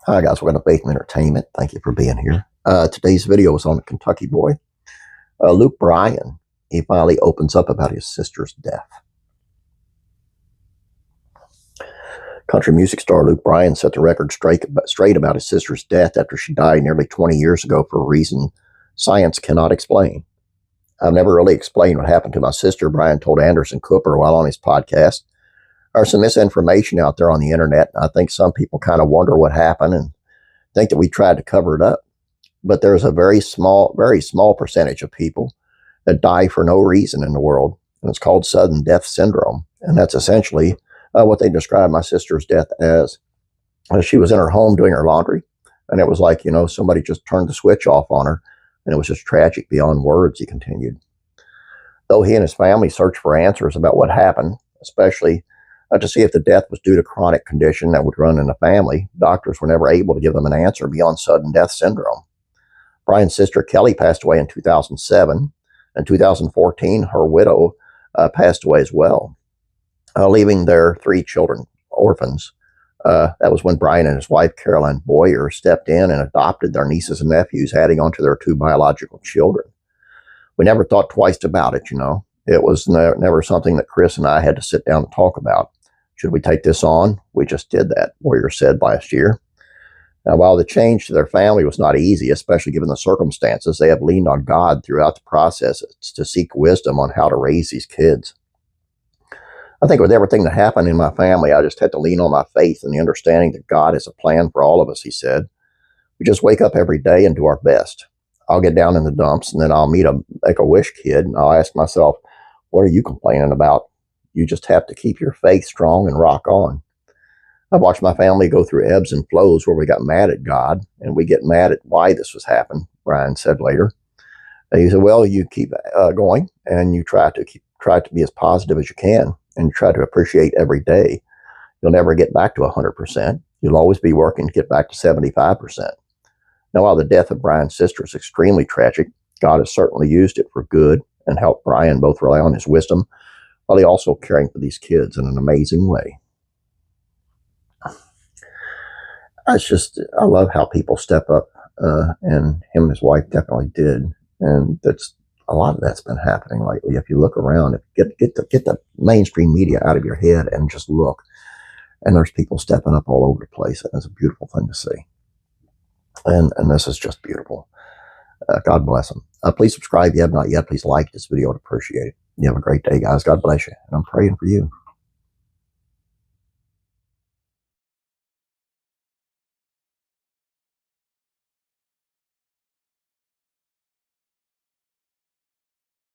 Hi guys, welcome to Faith and Entertainment. Thank you for being here. Today's video is on a Kentucky boy, Luke Bryan. He finally opens up about his sister's death. Country music star Luke Bryan set the record straight about his sister's death after she died nearly 20 years ago for a reason science cannot explain. I've never really explained what happened to my sister, Bryan told Anderson Cooper while on his podcast. There's some misinformation out there on the internet. I think some people kind of wonder what happened and think that we tried to cover it up. But there's a very small percentage of people that die for no reason in the world. And it's called sudden death syndrome. And that's essentially what they describe my sister's death as. She was in her home doing her laundry. And it was like, somebody just turned the switch off on her. And it was just tragic beyond words, he continued. Though he and his family searched for answers about what happened, especially to see if the death was due to chronic condition that would run in the family, doctors were never able to give them an answer beyond sudden death syndrome. Bryan's sister Kelly passed away in 2007. In 2014, her widow passed away as well, leaving their 3 children orphans. That was when Bryan and his wife, Caroline Boyer, stepped in and adopted their nieces and nephews, adding on to their 2 biological children. We never thought twice about it, It was never something that Chris and I had to sit down and talk about. Should we take this on? We just did that, Boyer said last year. Now, while the change to their family was not easy, especially given the circumstances, they have leaned on God throughout the process to seek wisdom on how to raise these kids. I think with everything that happened in my family, I just had to lean on my faith and the understanding that God has a plan for all of us, he said. We just wake up every day and do our best. I'll get down in the dumps and then I'll meet a Make-A-Wish kid and I'll ask myself, what are you complaining about? You just have to keep your faith strong and rock on. I've watched my family go through ebbs and flows where we got mad at God and we get mad at why this was happening, Bryan said later. He said, well, you keep going and you try to be as positive as you can and you try to appreciate every day. You'll never get back to 100%. You'll always be working to get back to 75%. Now, while the death of Bryan's sister is extremely tragic, God has certainly used it for good and helped Bryan both rely on his wisdom while he also caring for these kids in an amazing way. I love how people step up, and him and his wife definitely did. And a lot of that's been happening lately. If you look around, get the mainstream media out of your head and just look. And there's people stepping up all over the place. And it's a beautiful thing to see. And this is just beautiful. God bless them. Please subscribe if you have not yet. Please like this video. I'd appreciate it. You have a great day, guys. God bless you. And I'm praying for you.